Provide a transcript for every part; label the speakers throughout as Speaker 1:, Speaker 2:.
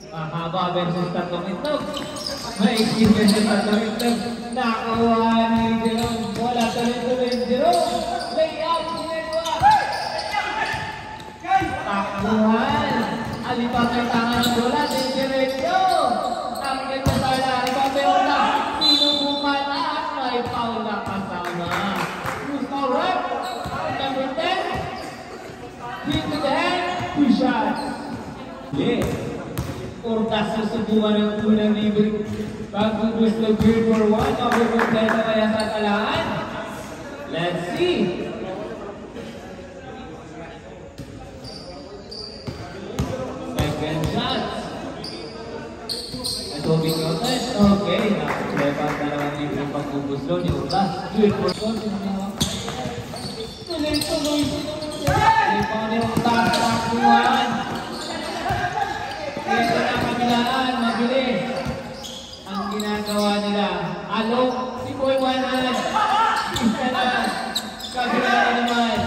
Speaker 1: Mahaba versus tatlong itlog. Maikli versus tatlong itlog. Nakakuha ni Jerome. Wala tuloy-tuloy Jerome. Layout ginagawa. Takuhan. Alipat ang tangan ng bola. Diretso. Ang ganda sana. Ipapero na. Sinubukan na. May foul na kasama. Who's foul rep? Number 10. Hit to the head. 2 shots. Yeah. Ortas susubukan ng unang libre. Pag-ubus ng grade for 1. Mabubukleta kaya sa talaan. Let's see. Second shot. Ito bigyotan. Okay. Nakakulepan dalawang libre pag-ubus doon. Yung Ortas. Grade for 1. Tuloy-tuloy. Ipon ni Ortas. Takuhan. Ito na kabilaan, mabilis. Ang ginagawa nila. Alok, si Boy Wanan. Isa na. Kabilaan naman.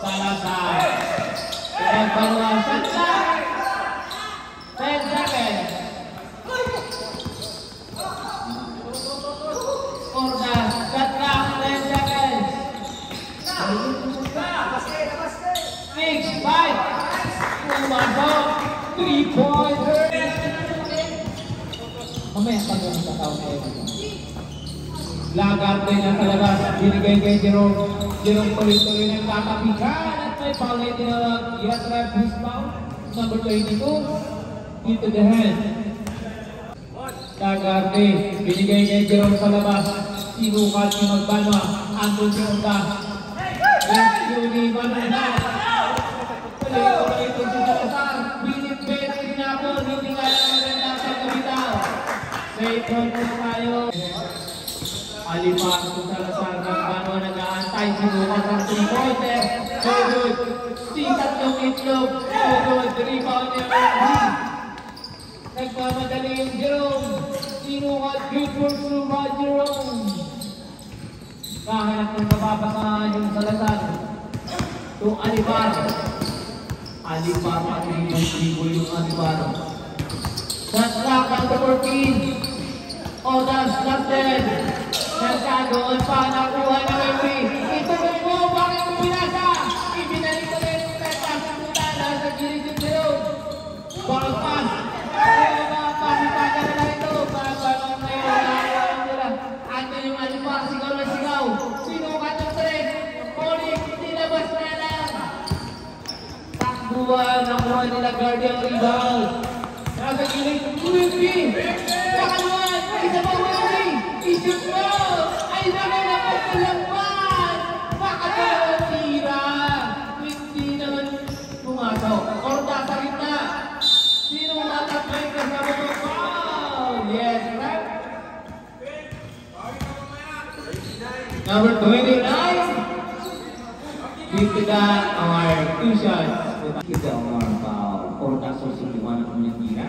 Speaker 1: Salazar. Pagbawasan na. 10 seconds. Ordas, shot clock, 10 seconds. 6, 5. Pumasok. 3 points. Mamaya pa doon sa tao kayo. Lagarde na sa labas. Binigay kay Jerome. Jerome tuloy-tuloy ng kakapikan. At may foul na tinawag. Yes, ref, his foul. Number 22. Into the hand. Lagarde. Binigay kay Jerome sa labas. Sinukat ni Magbanwa. Andun si Onda. Let's go ni Banana. Tuloy-tuloy ito si Salazar. Binibet ang ginapon. Hindi nga lang maganda sa kabitaw. Safe point na tayo. Alipas si Salazar. Magbanwa nag-aantay. Sinukat ang 3-pointer. So good. Sikat yung itlog. So good. Rebound niya. Nagmamadali yung Jerome. Sinukat. Good for Suba Jerome. Kahanap ng mapapasahan yung Salazar. Itong Alibar. Alibar at libol yung Alibar. Shot clock ang 14. Ordas left-hand. Nagkagoon pa. Nakuha na Wemby. Ituloy mo. Bakit mo pinasa? Ibinalik ko rin yung petas. Puntada sa gilid yung Jerome. Ball pass. Kaya mapasitaga na lang ito. Pagbanong na yun. Nakakuha nila. Ando yung Alibar. Sigaw na sigaw. Sinukat ang 3. Polik. Tinabas na lang. Takbuhan. Nakuha nila Guardian rebound. Nasa gilid. Wemby. Nakaluan. Isa pa Wemby. Isip mo. Ay naman ako sa lampan. Makatawang tira. Hindi naman pumasok. Orda sa gitna. Sino matatry kasama mo? Foul. Yes, right? Number 29. Dito na our 2 shots. Kita Omar foul. Orda susubukan ang kanyang tira.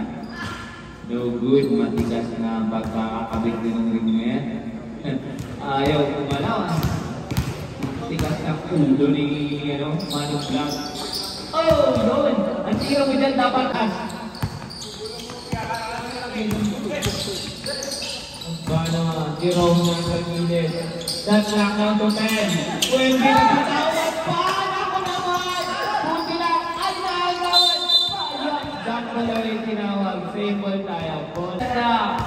Speaker 1: No good. Matigas na pagkakabit din ng ring niya. Ayaw kumalaw. Matigas na ulo ni Manu Blanc. Oh, yun. Ang tira mo dyan dapat Paano Jerome na sa gilid. That's lock down to 10. Wemby nagtatawad pa. Ako naman. Kunti lang. Ay nakagawad. Jack Malloy tinawag. Same ball tayo. Ball na.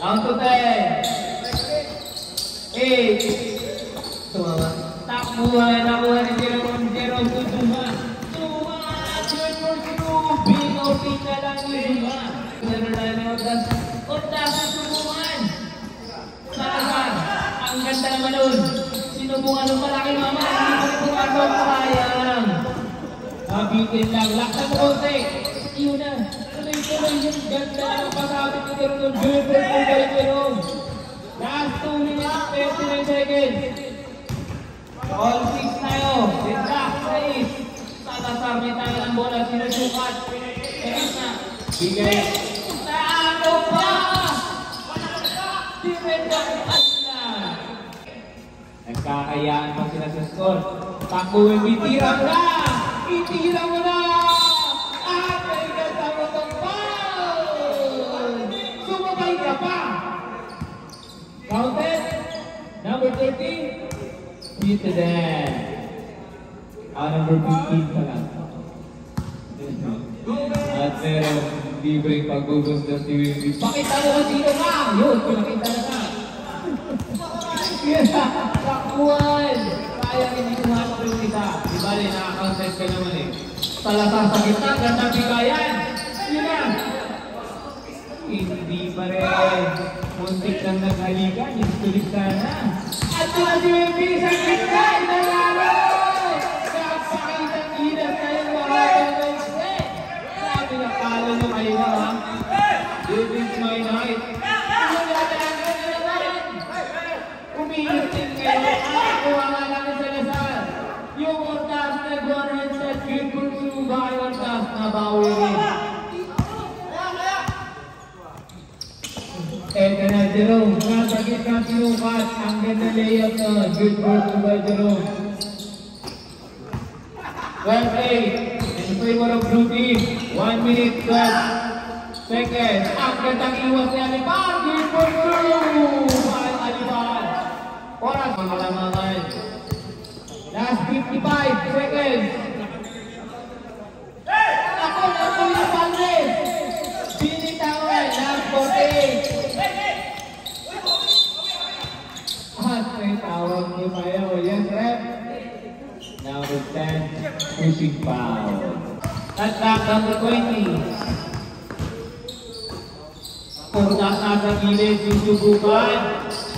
Speaker 1: Down to 10. 8. Tumama. Takbuhan. Nakuha ni Jerome. Jerome to Zuma. Zuma. Good for Zuma. Binoting na lang ni Zuma. Ordas. Ordas sa subukan. Salazar. Ang ganda naman nun. Sinubukan ng malaking mama. Hindi ko rin pumasok. Sayang. Mabitin lang. Lakta mo konti. Iyon na. Tuloy-tuloy yung ganda ng pasabit ni Jerome. Good for Jerome. Last 2 minutes, 29 seconds. All 6 tayo. Zigzag, 6. Salazar may tayo ng bola. Sinusukat. Ekas na. Bigay. Ano pa? Diretsang pala. Nagkakayaan pa sila sa score. Takbo yung itira mo na! Itira mo na! Incident. Number 15 pa lang. At meron libreng pagbubus na si Wilby. Pakita mo kung sino ka! Yun, pinakita na ka. Takbuhan! Kaya hindi kumatok yung isa. Di ba rin, nakaka-contest ka naman eh. Talata sa kita, ganda bigayan. Yun na. Hindi pa rin. Muntik lang naghalikan, yung tulis sana. At sila si Wilby sa kita! Inalaro! Kapakitang ginas na yung mga gagawin. Sabi na palo nyo kayo na ha. This is my night. Umiinis din kayo. Kuha nga namin sa Lasal. Yung ortas na Guaran sa Triple Suga ay ortas na bawi rin. Eto na Jerome. Nasagit na sinukat. Ang ganda layup na. Good work by Jerome. 12-8. In favor of blue team. 1 minute 12 seconds. Ang gandang iwas ni Alipan. Good for two. Alipan. Oras ang malamangan. Last 55 seconds. Ako yung Palres. Binitawan. Last 48. May tawag ni Mayo. Yes, rep. Number 10, pushing foul. At back number 20. Purdas nasa gilid, susubukan.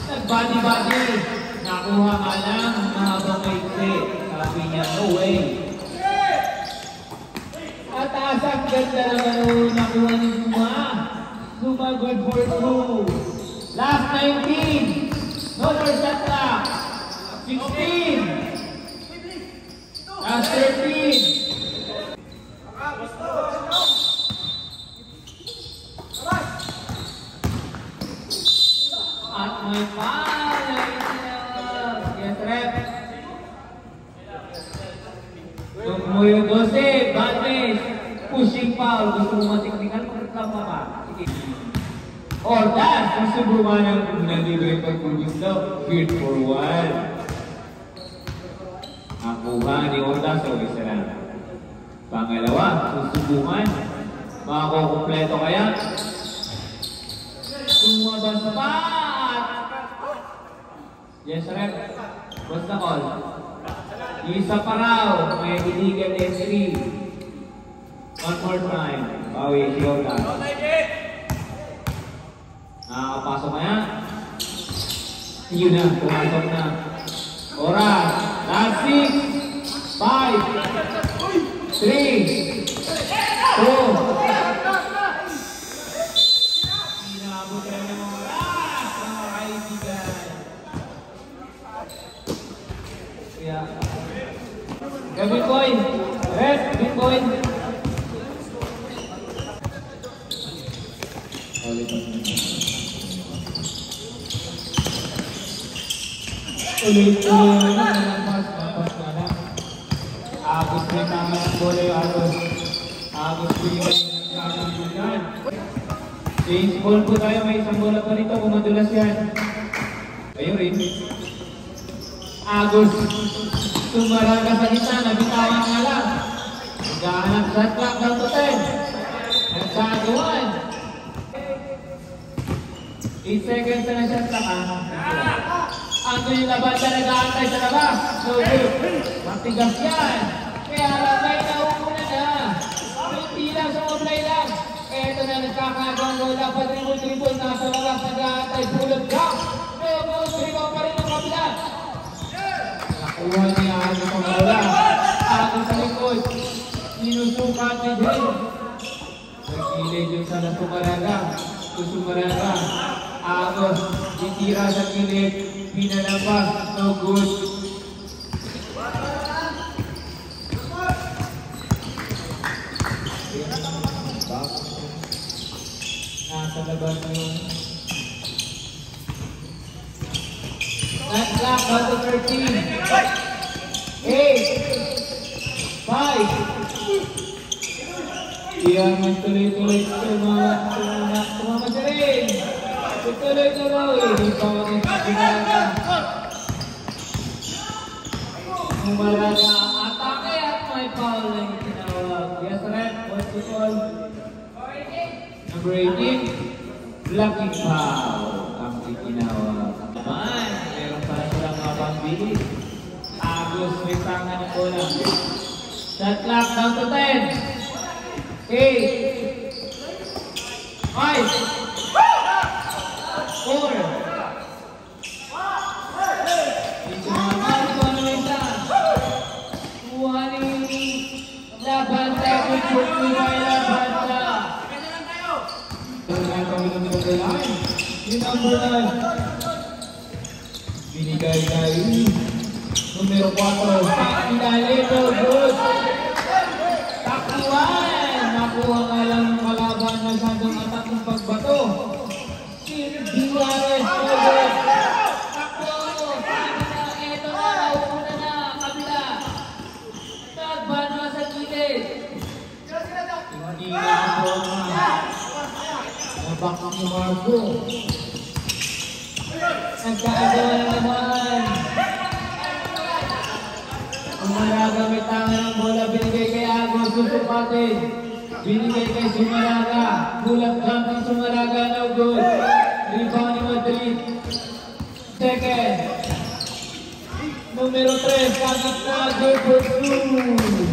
Speaker 1: Nagbody-body. Nakuha ka lang, mahabang maiksi. Sabi niya, no way. At asang ganda naman nakuha ni Zuma. Zuma good for two. Last 19. Another shot clock. 16. Last 13. At may foul. Yes, rep. Tumuyo 12. Badness. Pushing foul. Gusto mo matiknikan? Magreklamo ka. Sige. Ordas. Susubukan ng nalibre pagpulbus daw. Good for one. Nakuha ni Ordas o isa lang. Pangalawa, susubukan. Makakumpleto kaya? Tumabas pa! Yes, rep. Basta call. Isa pa raw. May illegal entry. One more time. Bawi si Ordas. Nakakapasok kaya? Yun na. Pumasok na. Oras. Last 6, 5, 3, 2. Inabot ka ng mga oras, mga kaibigan. Kaya, Bitcoin. Red, Bitcoin. Ulit-ulit na nalapas na lang. Agos na tama ng bola yung Agos. Agos po yung nagkakagulan. Change ball po tayo. May isang bola pa rito kung madulas yan. Ayun rin. Agos. Tumara ka sa gitna. Nabitawan nga lang. Naghahanap shot clock ng 10. Nagsagawan. 8 seconds na shot clock ha. Ano yung laban na nag-aantay sa labas? So good. Matigas yan. Kaya labay na una na. Hindi lang sa online lang. Eto na nagkakagawang bola. Padribol-dribol nasa labas. Nag-aantay. Pull-up drop. Dribble pa rin ang kabila. Nakuha niya ang bola. Ako sa likod. Sinusukat ni Jay. Nagkilid yung sa Nasumaraga. Susumaraga. Agos. Ditira sa kilid. Pinalabas, no good. Nasa labas yung That clock, number 13. 8, 5. Iyan man tuloy-tuloy tumama siya rin. Tuloy-tuloy, hindi pa mag-ipagkakala. Sumaraga, atake at may foul na itinawag. Yes, ref, what's the call? Number 18, blocking foul ang itinawag. Naman, meron pa silang mapambili. Agos may tangan ng bola. Shot clock down to 10. 8. 5. 4. Yung number 9 binigay kay numero 4 Pinalito, good takuan, nakuha nga lang ng kalaban na sandong atak ng pagbato si Diwares, good takbo, eto na, una na, kabila nagbanwa sa gilid hindi na ako nabakang yung Marco. Nagkaagawa na naman. Sumaraga may tangan ng bola. Binigay kay Agos. Susupatin. Binigay kay Sumaraga. Bulat lang ng Sumaraga. No good. Rebound ni Madrid. Second. Numero 3. Kagit na. Good for 2.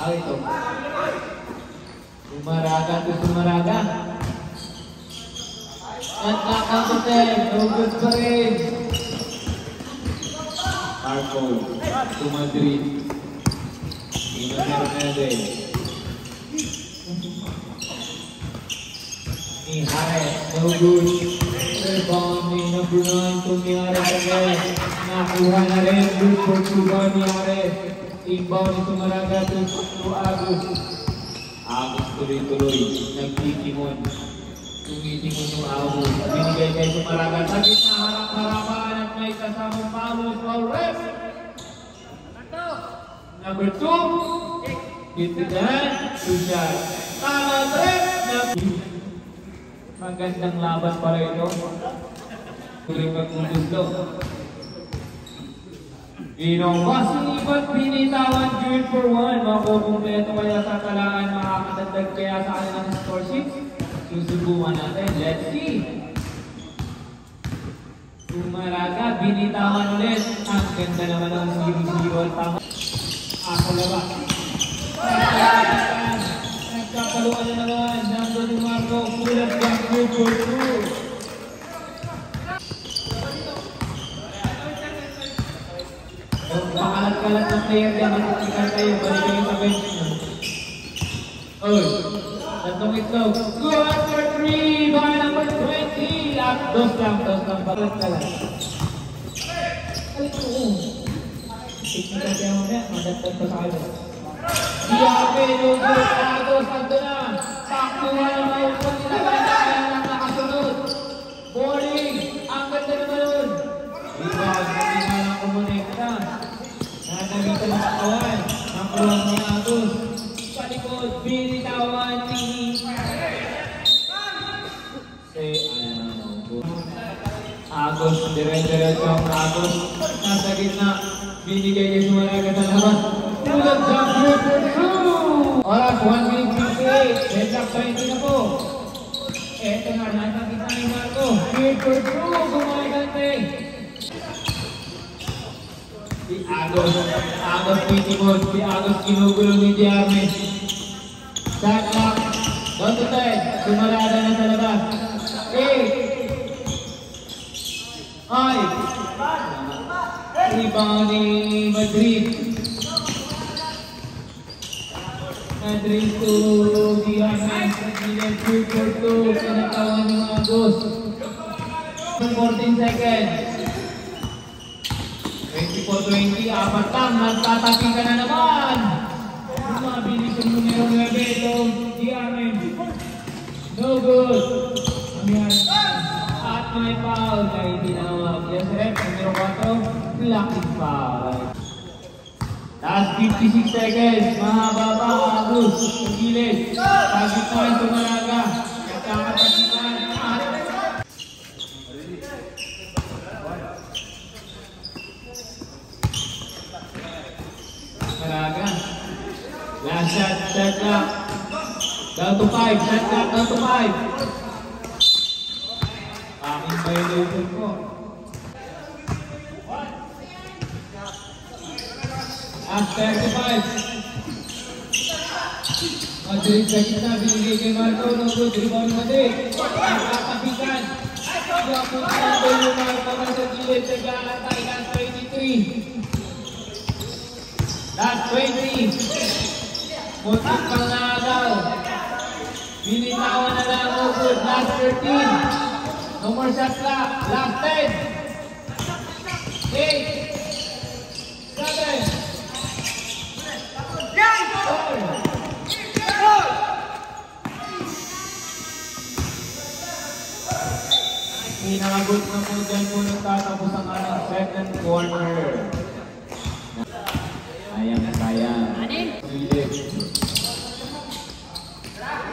Speaker 1: Ito. Sumaraga to Sumaraga. At nakakaten, no good pa rin. Marco to Madrid. Hernandez. Mijares, no good. Rebound ni number 9 to Mijares again. Nakuha na rin, good for 2 by Mijares. Inbound ni Sumaraga to Agos. Agos tuloy-tuloy, nagtitimon. Tumitimon yung Agos. Binigay kay Sumaraga. Sa gitna, harap-harapan at may kasamang Palos. Foul ref. Number 2. Dito dyan. 2 shot. Tama ref. Magandang laban pala ito. Tuloy magmudulo. Masinipat binitawan good for 1. Makukumpleto kaya sa talaan, makakadagdag kaya sa kanilang score sheet. Susubukan natin. Let's see. Sumaraga, binitawan ulit. Ang ganda naman ng 0-0. Tama. Ako laba. Nagkakaluan na naman. Nando ni Marco. Kulat lang good for 2. Makalat-kalat ng player yan, matitikan kayo, balik kayo sa bench nyo. Oh, tatlong itlog. Good for 3 by number 20. Dos lang, makalat-kalat. Alik mo. Teknika siya mo yan, madagdag pa sa kayo. Diabe, no good, Agos, ando na. Taktuwa na maupang nila, kaya lang nakasunod. Boring, ang ganda naman nun. Rebound, hindi nga lang kumonekta. Nanagitan ng katawan. Nakulang ni Agos. Palikod, binitawan ni Agos, dire-diretso ang Agos. Nasa gitna, binigay niya Sumaraga sa labas. Tulad sa good for 2. Oras, 1 minute 58. Headlock 20 na po. Eto nga, nasa gitna ni Marco. Good for 2. Gumagante. Si Agos pitimod. Si Agos kinugulo ni Diarme. Shot clock. Down to 10. Sumaraga na sa labas. 8. 5. Rebound ni Madrid. Madrid to Diarme. Madrid good for 2. Pinatawan ni Agos. 14 seconds. 24-20, apat lang, nagtatapi ka na naman. Mabilis yung numero 9, itong Diarme. No good. At may foul na itinawag. Yes, ref, numero 4, blocking foul. Last 56 seconds, mahaba pa, Agos, gilid. Sagit pa rin Sumaraga. Nagkakatasipan at Maraga. Last shot, shot clock. Down to 5, shot clock, down to 5. Aking violation po. After 35. Madrid sa gitna, binigay kay Marco. No good, rebound Madrid. Nakakapitan. Yapunta ko yung Marco na sa gilid. Nag-aantay, last 23. Last 20. Muntik pang nakagaw. Binitawan na lang, no good. Last 13. No more shot clock. Last 10. 8. 7. Pinakagot na po dyan po nagtatapos ang ating second corner. Sayang. Gilid.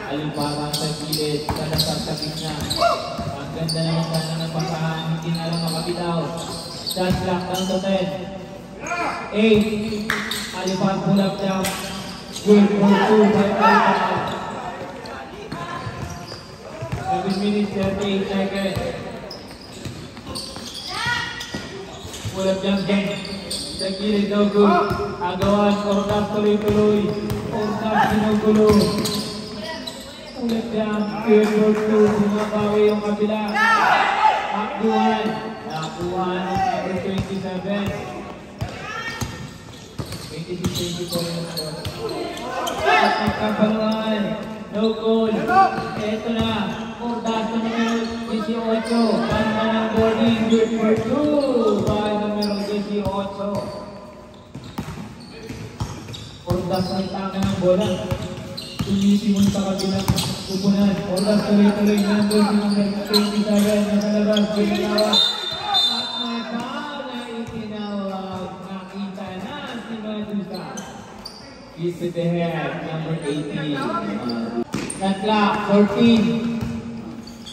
Speaker 1: Aliparan sa gilid. Salasar sa gitna. Ang ganda naman sana ng basahan. Hindi na lang makabitaw. Shot clock down to 10. 8. Aliparan pull up down. Good for 2. 7 minutes 38 seconds. Pull up jump game. Sa gilid daw good. Agawan. Ordas tuloy-tuloy. Ordas ginugulo. Pull up jump. Good for 2. Bumabawi yung kabila. Takbuhan. Nakuha ng number 27. 26-24. At nagkapaluhan. No goal. Ito na. Ordas na numero 18. Banda ng boarding. Good for 2. By numero 18. Ordas na itanga ng bola. Tumisimon sa kabilang kupunan. Ordas tuloy-tuloy. Nandun si numero 27. Nasa labas. Pinawag. At may foul na itinawag. Nakita na si Medusa. Kiss to the head. Number 18. Natla, 14.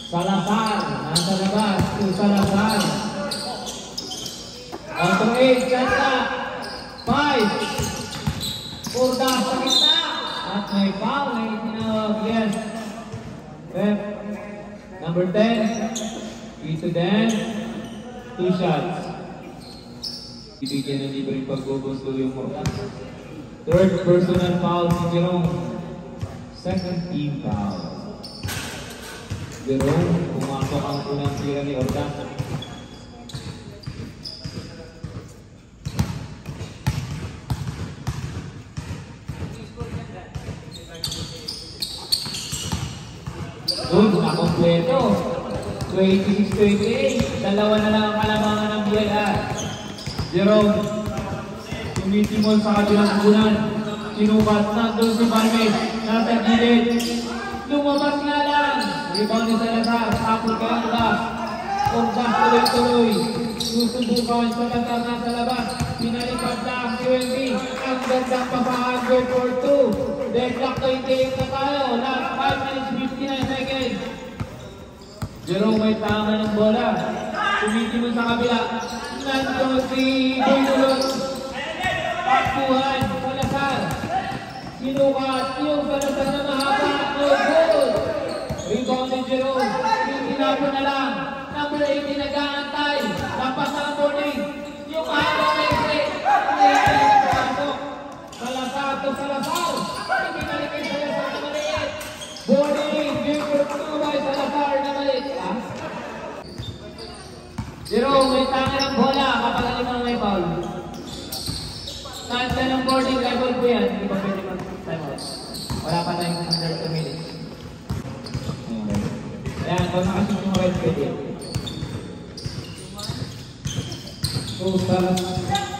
Speaker 1: Salazar, nasa labas. Salazar. Auto 8, Natla. 5. Ordas sa gitna. At may foul na itinawag. Yes. Rep. Number 10. Kiss to the head. 2 shots. Ibigyan ng libreng paggugusto yung Ordas. Third personal foul si Jerome. Second team foul. Jerome, pumasok ang unang tira ni Ordas. Doon, nakompleto. 26-28. Dalawa na lang ang kalamangan ng BLR. Jerome, tumitimol sa kabilang kunan. Sinubat na doon si Barmes. Nasa gilid. Lumabas nga lang. Rebound ni Salazar. Tapos kay Ordas. Ordas tuloy-tuloy. Susubukan sa Salazar nasa labas. Pinalipad lang si Wendy. Ang gandang papahan. Go for 2. Deadlock 28 na tayo. Last 5 minutes 59 seconds. Jerome may tama ng bola. Tumitimol sa kabila. Nandun si Boydulot. Takbuhan. Salazar. Sinukat yung Salazar na mahaba. No goal. Rebound ni Jerome. Yung tinapon na lang. Number 18 nag-aantay. Lapas ang boarding. Yung mahaba na exit. Salazar to Salazar. Hindi nalik kay Salazar na maliit. Boarding. Good for 2 by Salazar na maliit. Jerome may tanga ng bola. Kapagaling ang may foul. Kanta ng boarding, level po yan. Hindi pa pwede mag-time out. Wala pa tayong 30 minutes. Ayan, kung nakasip yung red pwede. So,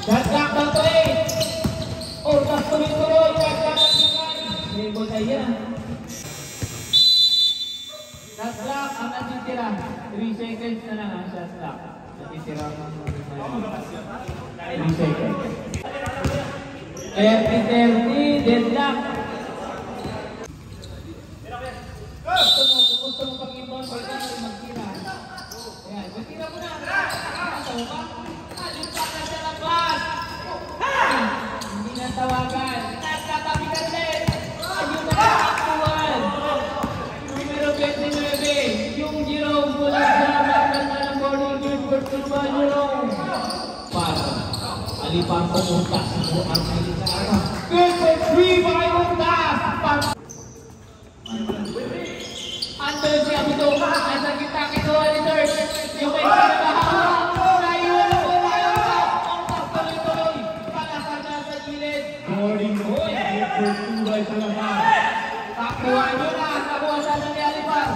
Speaker 1: shot clock down to 8. Ordas tuloy-tuloy. Shot clock ang sikan. May bota yan. Shot clock ang natitira. 3 seconds na lang ang shot clock. Natitira ang 3 seconds. 30-30, deadlock. Gusto mo pag-inbound, pwede mo rin magtira. Ayan, magtira mo na. Ano ba? Yung pa na sa labas. Hindi na tawagan. Nagkatabi ka rin. Ayun na nakakuhan. Numero 29, yung Jerome mula sa magkanda ng boarding game for Turba Jerome. Para alipan pumuntas mo ang salita. Good for 3 by Undas. Andun siya ito. Nasa kita kinuha ni Third. Yung may sinabahawak. Naiwan ako tayo. Ang pagtuloy-tuloy. Palasar na sa gilid. Boarding boy. Good for 2 by Salazar. Takuha nyo na. Takuha sa nangyalipan.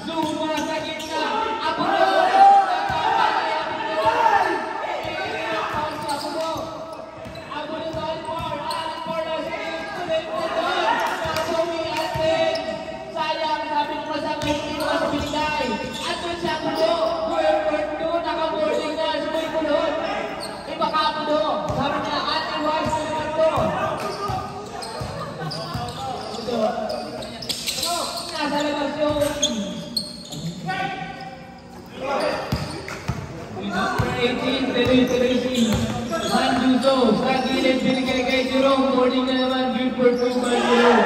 Speaker 1: Zuma sa gitna. Abulo. Nasa labas yung number 18, tuloy-tuloy si Manjuso. Sa gilid binigay kay Jerome. Morning na naman, good for 2 by Jerome.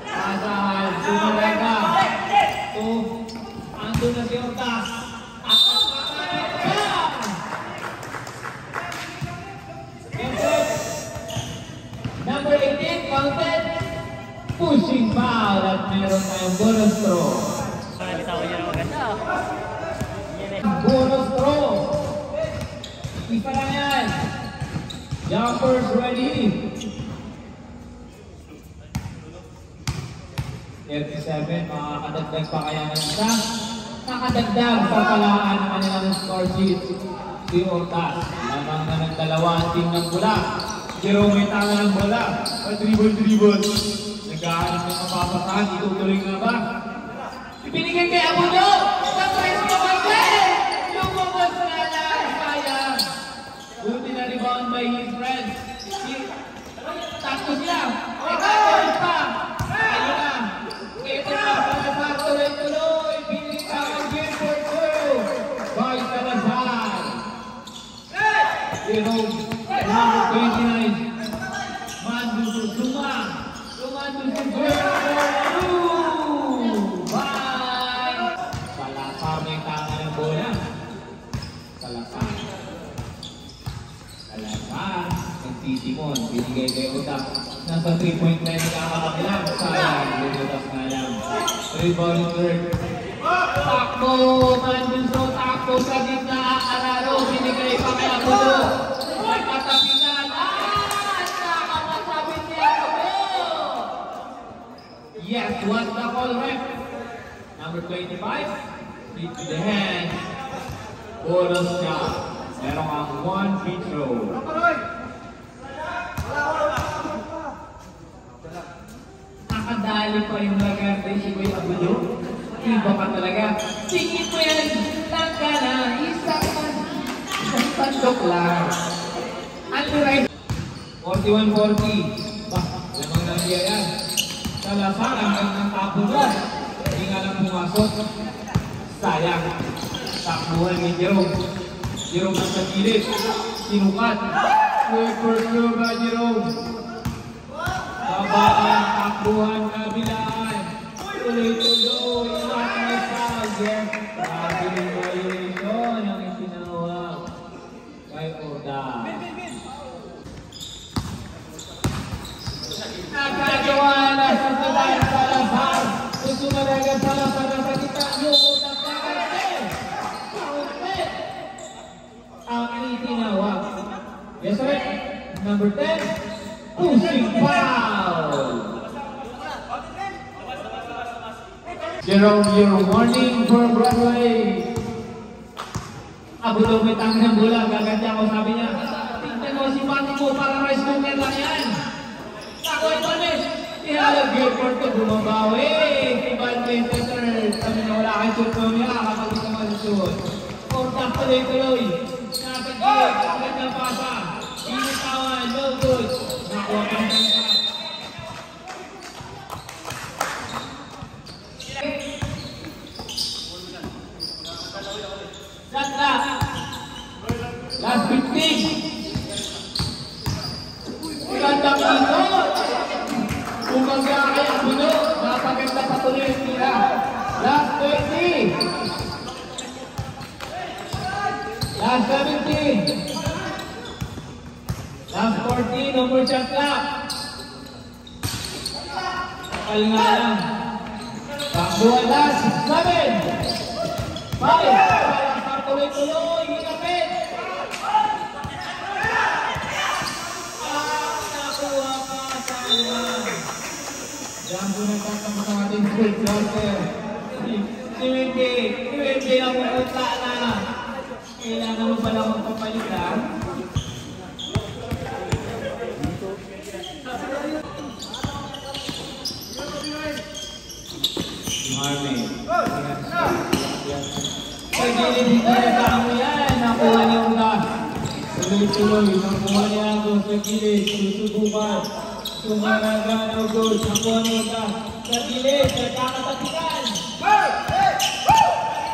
Speaker 1: Asahan, Sumarega. So, andun na si Ortas. Number 18, counted. Pushing foul at meron tayong bonus throw. Bonus throw. Isa lang yan. Jumpers ready. 37, makakadagdag pa kaya ng isa. Nakadagdag sa palaan ng kanilang score sheet. Si Ortas. Lamang na ng dalawa ang team ng bula. Jerome may tanga ng bola. Dribble. Naghahanap ng mapapasahan. Itutuloy nga ba? Ibinigay kay Abulo! Surprise ka ba kayo? Lumabas na lang! Sayang! Buti na rebound by his friend. Takto siya! Ikaw pa! Ayun na! Ito na! Salazar tuloy-tuloy! Binigay ka ang game for 2! By Salazar! Jerome! Number 29. Manjuso Zuma. Manjuso Zuma. Bye. Salazar may tanga ng bola. Salazar. Nagtitimon. Binigay kay Utak. Nasa 3-point line nakakakaklang. Sayang. Utak nga lang. Rebound third. Takbo. Manjuso. Takbo sa gitna. Araro. Binigay pa kay Abulo. Nagkatapitan. Nakamasabit niya ako. Yes, what's the call, ref? Number 25. Hit to the hand. Bonus shot. Meron ang 1 free throw. Nakadali pa yung lagarte si Kuya Abulo. Iba ka talaga. Tingin mo yan. Tangka na. Isang tandok lang. Right. 41-40. Bah, lamang na niya yan. Salazar hanggang ng tapo nun. Hindi nga lang pumasok. Sayang. Takbuhan ni Jerome. Jerome nasa gilid. Sinukat. Good for sure ba Jerome? Babaan. Takbuhan. Kabilaan. Tuloy-tuloy. Ilan may foul. Yes. Traveling violation ang itinawag kay Orda. Nagagawa na sa Salazar. Salazar. Gusto talaga Salazar na sa kita. Yung utang na karin. Kauntit. Ang itinawag. Yes, sir. Number 10. Pushing foul. Jerome, your warning for Broadway. Abulo may tanga ng bola. Gaganda ako, sabi niya. Tingnan mo si Mati mo para rice cooker lang yan. Takoy panis. Ihalag yun for to bumabawi. Iban mo yung Peter. Sabi na wala kang shoot ko niya. Kapag di ka masushoot. Ortas tuloy-tuloy. Nakagilid. Gandang pasa. Initawan. No good. Nakuha pa ng kanta. Last 15. Gandang Biyahe ang Bino. Napaganda pa tuloy yung tira. Last 20. Last 17. Last 14. No more shot clock. Kapal nga lang. Takbuhan last 7. 5. Tuloy-tuloy. Hinapit. Nakuha pa sa iwan. Diyan po nagtatapos ang ating street quarter. Si Wendy na pupunta na. Kailangan mo pala magpapalitan. Marvin. Sa gilid, hindi na mo yan. Nakuha niya ang gas. Tuloy-tuloy. Nakuha niya ako sa gilid. Susubukan. Sumaragan o good. Nakuha niya ang gas. Sa gilid. Nagkakatatikan.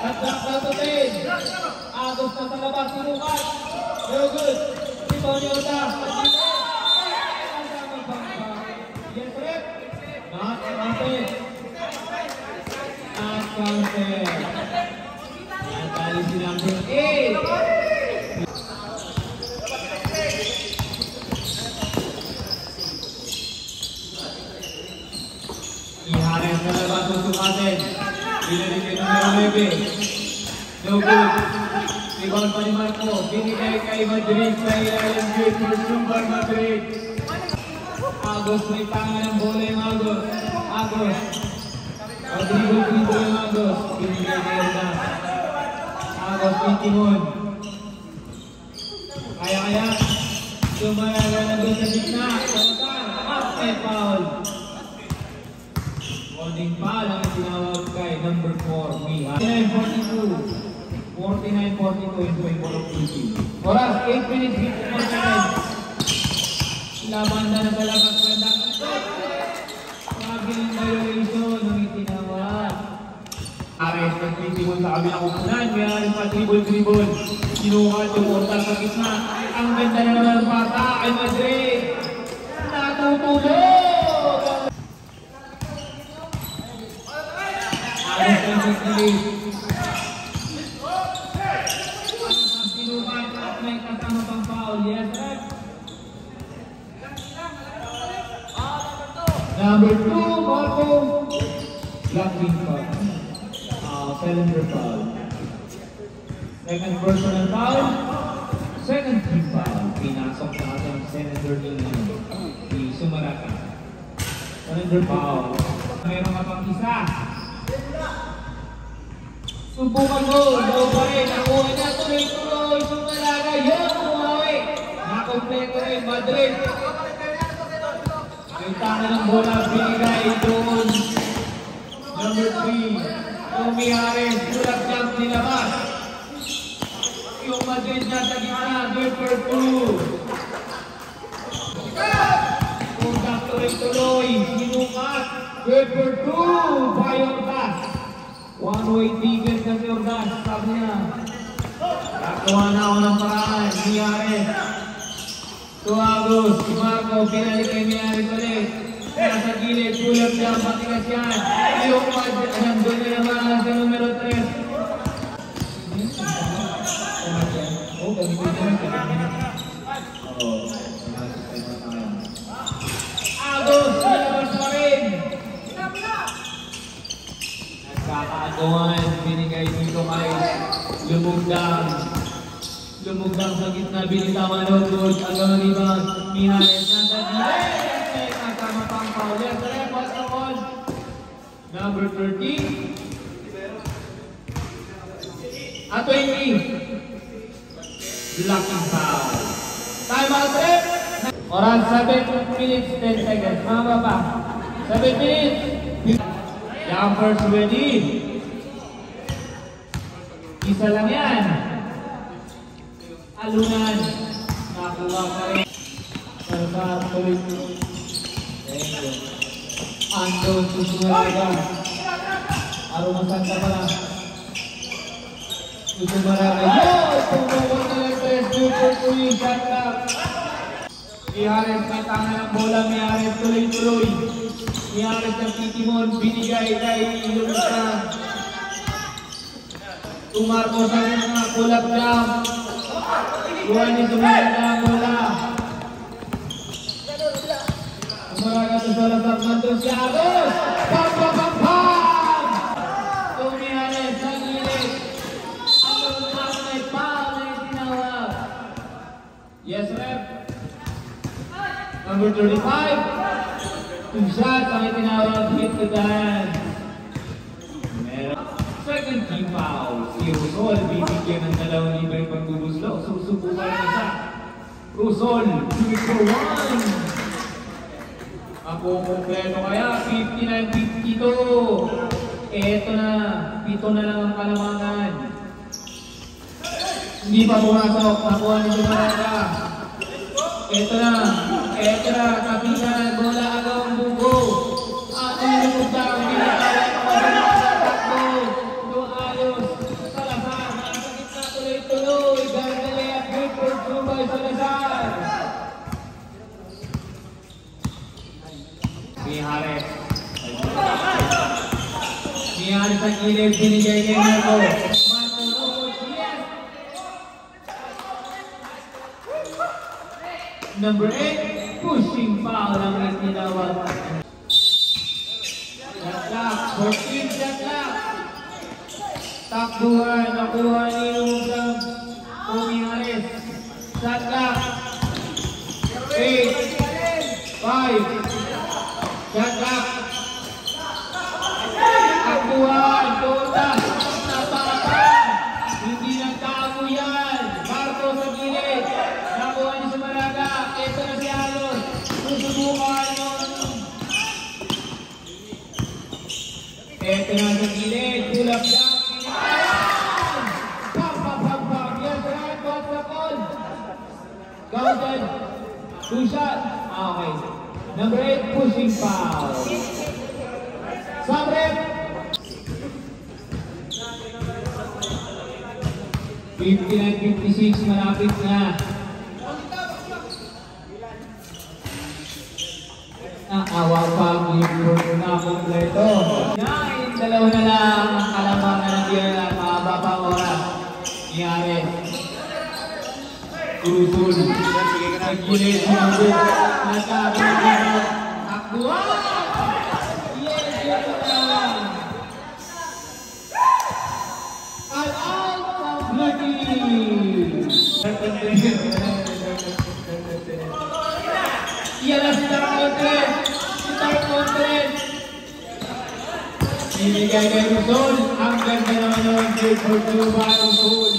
Speaker 1: Nagkakatapin. Agos na sa labas. Sinukat. Very good. Ito niya ang gas. Sa gilid. Yes, correct. Not counted. Not counted. Natali si number 8. Ihares na labas ang sukatin. Binalik kay number 9. No good. Rebound pa ni Marco. Binigay kay Madrid sa ilalim good for Sumbar Madrid. Agos may tangan ng bola yung Agos. Agos. Dribble yung Agos. Binigay kay Hernan. Agos may timon. Kaya-kaya. Sumaraga na doon sa gitna. Salasan. Up and foul. Holding foul ang tinawag kay number 4. Miha. 49-42. 49-42 in point for OPC. Oras, 8 minutes, 54 seconds. Laban na sa labas ganda. Sabi ng violation ng itinawag. Ares nagtitibol sa kabilang upunan. Mayroon pa dribble. Sinukat yung portal sa gitna. Ang ganda na naman ng bata kay Madrid. Natutulog! Ares nagtitibol. Sinukat at may kasama pang foul. Yes, right? Number 2, Marco. Blocking foul. Cylinder foul. Second personal foul. Second team foul. Pinasok sa ating cylinder ni Sumaraka. Cylinder foul. Meron ka pang isa. Subukan mo. Low pa rin. Nakuha niya. Tuloy-tuloy. Sumaraka. Yan. Kumawi. Nakompleto rin. Madrid. Yung tanga ng bola, binigay doon. Number 3, Tommy Harris, tulak jump nilabas. Yung Madrid na sa gitna, good for 2. Puntak tuloy-tuloy, sinukat, good for 2. Bayordas. One-way ticket na si Ordas, sabi niya. Nakuha na ako ng paraan, ni Harris. Tuagos, si Marco, pinalik kay Miaris ulit. Nasa gilid, tulap niya, matigas yan. Yung Madrid, nandun na naman sa numero 3. Oo, gamitin ko na. Agos, nilabas pa rin. Nagkakaaguan, binigay dito kay Lumugdang sa gitna, binitaman ng good. Agaw rebound, Mihares nasa gilid. Kasama pang foul. Yes, sir, what's the call? Number 13. At 20. Blocking foul. Time out, sir. Oras 7 minutes, 10 seconds. Mga baba. 7 minutes. Jumpers ready. Isa lang yan. Alunan. Nakuha pa rin. Sarap tuloy-tuloy. Thank you. Ando, Susumaraga. Arumasan ka pala. Susumaraga. Yo! Tumukot na lang 3. Super tuloy. Shot up. Mihares may tanga ng bola. Mihares tuloy-tuloy. Niyaris ng Titimon, binigay kay Lumustan. Tumarko sa mga kulap jam. Buwan ni Sumarga bola. Sumarga to sa lasap nandun si Agos. Pam! Tumihalis sa gilid. Ang mga may foul na itinawag. Yes, rep. Number 35. Two shots ang itinawag, hit to the hand. Second team foul. Si Rusol, bibigyan ng 2 libreng pagbubuslaw. Susubukan na siya. Rusol, 2-1. Ako kompleto kaya, 59-52. Eto na, 7 na lang ang kalamangan. Hindi pa pumasok, nakuha ni Sumarga. Eto na, kapitan, bola agaw ang bugo. At nilipog na ang pinakalan ng mga takbo. Doayos, Salazar, nasa gitna tuloy-tuloy. Gardale at good for Subay Salazar. Mihares. Mihares ang gilid, binigay kay Marco. Number 8, pushing foul ang itinawag. Shot clock, 14 shot clock. Takbuhan, nakuha ni Lumusang Pumihares. Shot clock. 8, 5. Shot clock. Takbuhan, total. Napatan. Hindi nagtago yan. Marco sa gilid. Nakuha ni Sumarga. Ito na si Alon. Susubukan yun. Ito na sa gilid. Tulap lang. Pag. Yes, right. What's the call? Golden. 2 shots. Okay. Number 8, pushing foul. Sabrep. 59-56, malapit na. Naawa pa ang libro na kompleto. 9, 2 na lang ang kalamangan ng diyan at mahaba pa oras. Niyares. Urusul. Nagbulit sinabu. Nagkakaroon. Takbuhan! Yes, yes lang. All-out ng Blue Team. Iyan na si Star Conference. Ibigay kay Rusol. Ang ganda naman yung game for Juba Rusol.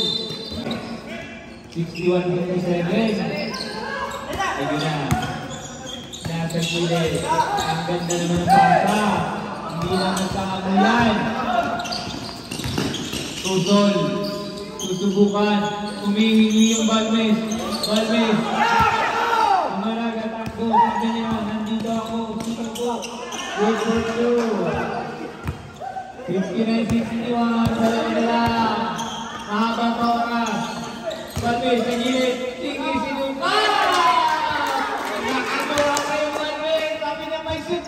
Speaker 1: 61-57. Ito na. Nasa gilid. Ang ganda naman ng bata. Hindi lang nagkakamulan. Rusol. Susubukan. Humihingi yung Balmes. Sumarga takbo. Sabi niya, nandito ako. Super ko. Good for you. 59-61. Dalawa na lang. Mahaba pa oras. Balmes sa gilid. Tingin sinukan. Nakagawa kayo Balmes. Sabi niya may shoot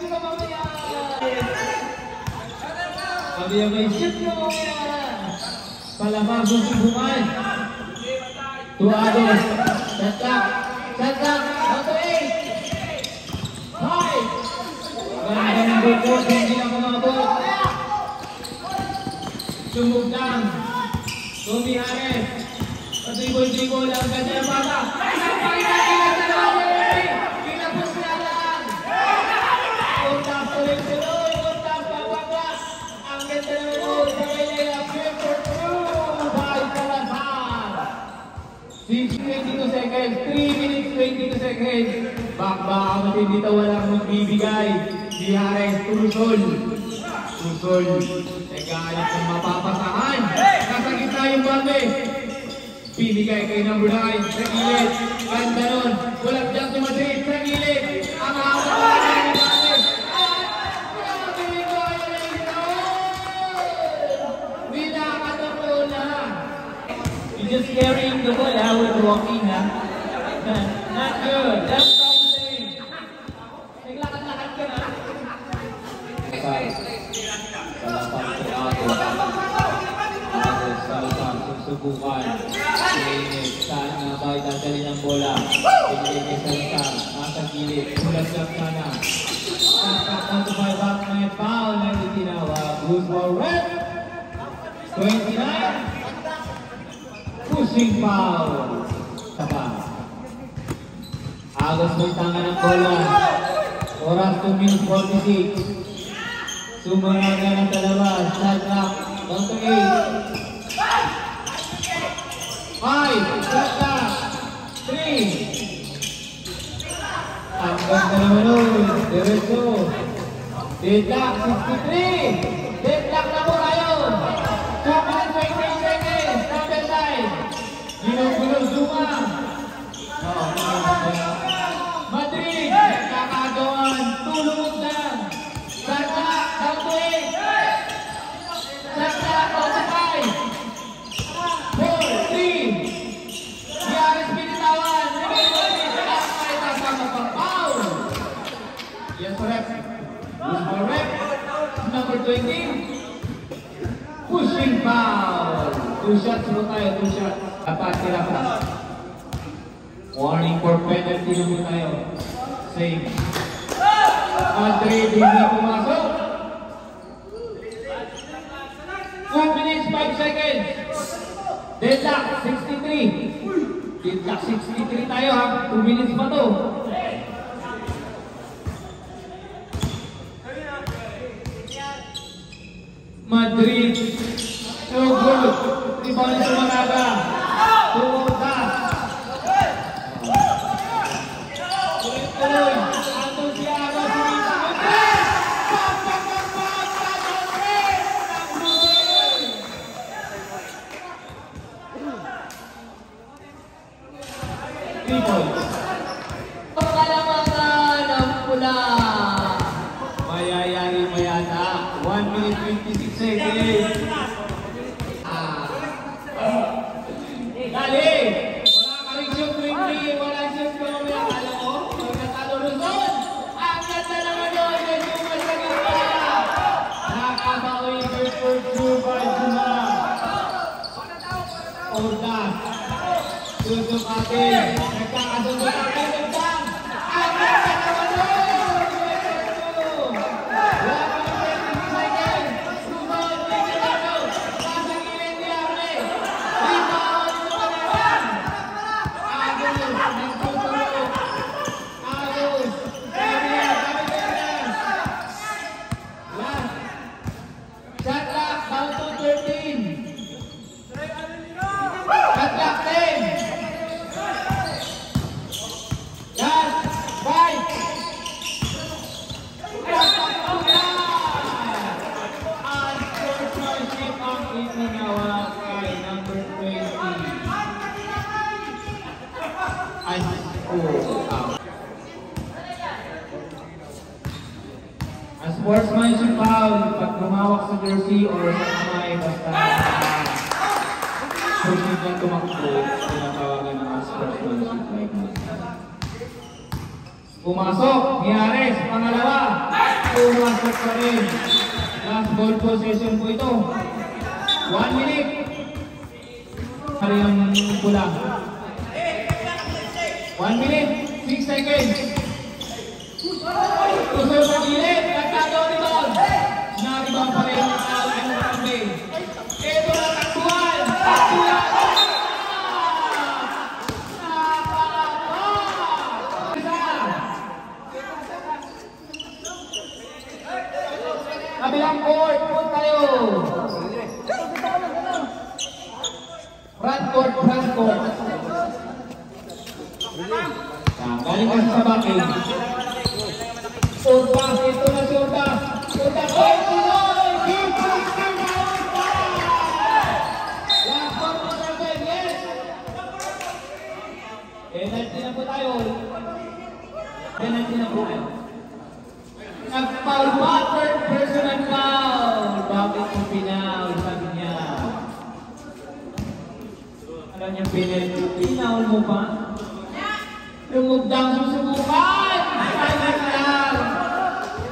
Speaker 1: ka mamaya. Palabas susubukan. Tuados. Shot clock. Auto 8. 5. Ganda ng bukos. Hindi na kumabot. Sumugdang. Tumihares. Patribol-tribol. Ang ganda ng bata. Isang panginakilan na namin. Pinapos na lang. Puntas tuloy-tuloy. Puntas papagas. Ang ganda ng bukos. Sabay na yung for two. By Salazar. 6:22 seconds. 3 minutes 22 seconds. Bakbaka natin dito walang magbibigay. Mihares to Rusol. Nagayat ng mapapasahan. Nasa gitna yung Balme. Binigay kay number 9 sa gilid. Ganda nun. Walang dyan si Madrid sa gilid. Ang hawak na ni Balme. At binigay na ito. Binakatakbo na. You're just carrying the ball out with walking, ha? Not good. That's what I'm saying. Naglakad-lakad ka na. gilid. Sulat lang sana. At to my back, may foul na itinawag. Good ball rep. 29. Pushing foul. Taba. Agos mo yung tanga ng bola. Oras 2 minutes 46. Sumaraga ng dalawa. Shot clock. Down to 8. 5. Shot clock. 3. Ang ganda naman nun. Diretso. Deadlock 63. Deadlock na po tayo. 2 minutes 20 seconds. Number 9. Gulong-gulong Zuma. Madrid. Kakagawan. Tulungan na. Saka. Down to 8. Saka. Down to 5. 4. 3. Yaris pinitawan. Yes, rep. Rep. Number 20. Pushing foul. 2 shots mo tayo. 2 shots. Dapat sila pa. Warning for penalty na mo tayo. Save. Madrid, hindi pumasok. 2 minutes, 5 seconds. Deadlock, 63. Deadlock, 63 tayo ha. 2 minutes pa to. Madrid. So good. Rebound ni Sumanaga. Tumuntas. Tuloy-tuloy. Andun si Aga. Sumita. Madrid! Pag-pag-pag-pag! Madrid! Madrid! 3 points. Pagkalamangan ang pula. Mayayari mo yata. 1 minute 56 seconds. Dali! Wala ka rin shoot quickly. Wala shoot ko naman yung kala ko. Pagkatalo Luzon. Ang ganda naman yun. May Zuma sa gitna. Nakabawi. Good for Zuma. Ordas. Susok atin. Nagkakasusok atin. Ang ganda naman yun. Sportsmanship foul pag lumawak sa jersey or sa kamay basta susunod lang tumakbo, tinatawagan ng sportsmanship like that. Pumasok, Miares, pangalawa. Pumasok pa rin. Last ball possession po ito. 1 minute. Hari ang pula. 1 minute, 6 seconds. Kusur sa gilid, nagkagawa ni Ball. Naribang pa rin ang kamay. Ito na takbuhan. Takbuhan. Kabilang court, punta tayo. Front court, front court. Galing ka sa bakin. Urban, ito na si Urban. Urban, oy, tuloy! Keep pushing na Urban! Last one mo sa Ben, yes! Penalty na po tayo. Penalty na po tayo. Nag-foul ba? Third personal foul. Bakit mo pinaul? Sabi niya. Alam niya penalty. Pinaul mo pa? Lumugdang susubukan! Sabi lang!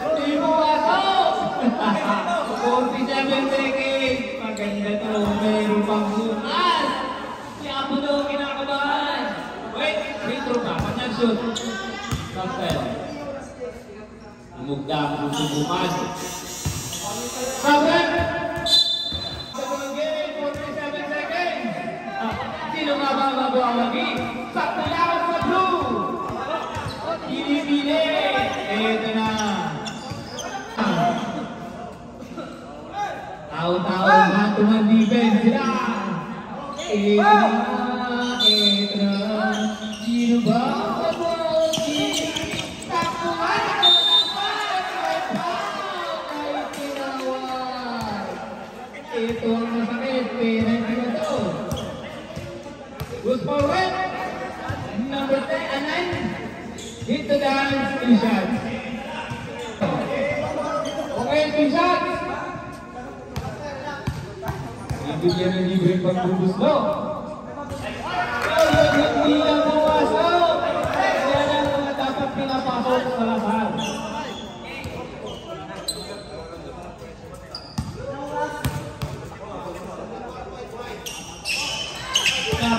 Speaker 1: Hindi mo asok! 47 seconds! Maganda to. Mayroon pang bukas! Si Apo daw kinakabahan! Wait! Free throw ka. Pag nag-shoot. Stop tayo. Umugda ang puso pumasok. Sabret! Sa mga game, 47 seconds. Sino nga ba ang magwawagi? Sakto lang sa blue! Pinipili! Ito na! Tao-tao na tumandiben sila! Ito na! Ito na! Sino ba ang magwawagi? Sakto nga na! Ito ang masakit, pero hindi na ito. Goes forward. Number 9. Hit the dance, 3 shots. Okay, 3 shots. Ibigyan ng libre pagbubusto. Hindi lang pumasok. Yan ang mga dapat pinapasok sa lahat.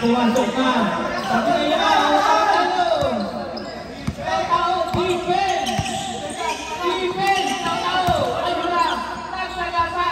Speaker 1: Pumasok na. Sabi na yan, tao, defense! Defense, tao, ano na, nagsagasa,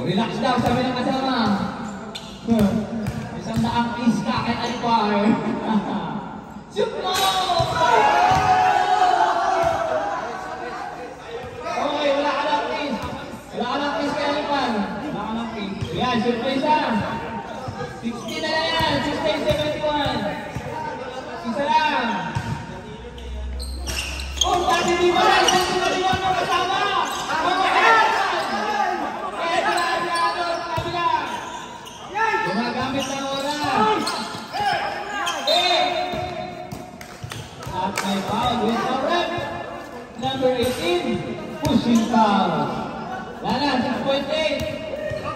Speaker 1: relax daw, sabi ng kasama. Isang daang iska kay Alpar. Shoot mo! Okay, wala ka lang is. Wala ka lang is kay Alpar. Wala ka lang is. Yan, shoot mo isa. 60 na lang yan. 60-71. Isa lang. Oh, sabi di ba? Isang tumaliwan mo kasama. Gumagamit ng oras. At may foul with the rep. Number 18, pushing foul. Lana, 6.8.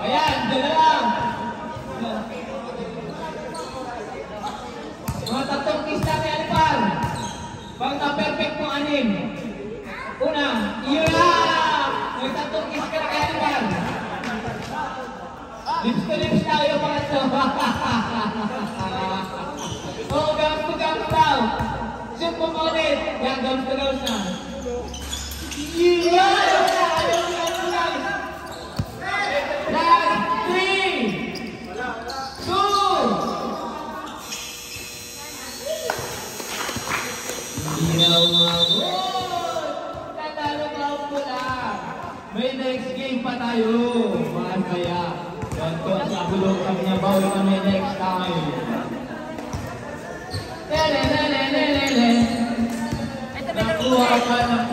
Speaker 1: Ayan, dyan na lang. Mga tatlong pista kay Alpar. Pag na-perfect mo 6. Una, iyo lang. May tatlong pista ka kay Alpar. Lips to lips tayo mga ito. Oo, gams to gams daw. Shoot mo mo ulit. Yan, gams to gams na. Yeah! Last 3, 2. Hindi na umabot. Tatalo ka ang pula. May next game pa tayo. Masaya. Ganto sa bulong kami niya, bawal kami next time. Nakuha ka ng